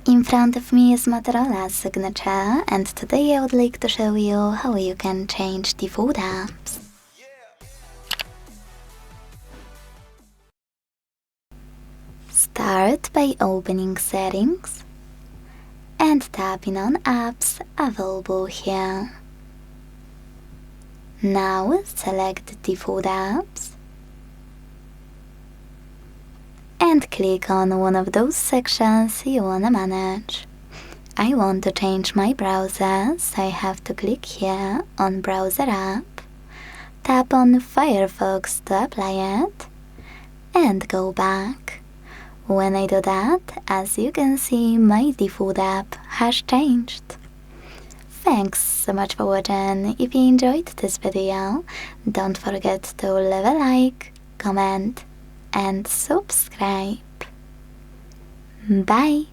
In front of me is Motorola Signature, and today I would like to show you how you can change default apps. Start by opening Settings and tapping on Apps available here. Now select Default Apps and click on one of those sections you wanna manage. I want to change my browser, so I have to click here on Browser app, tap on Firefox to apply it, and go back. When I do that, as you can see, my default app has changed. Thanks so much for watching. If you enjoyed this video, don't forget to leave a like, comment, and subscribe. Bye!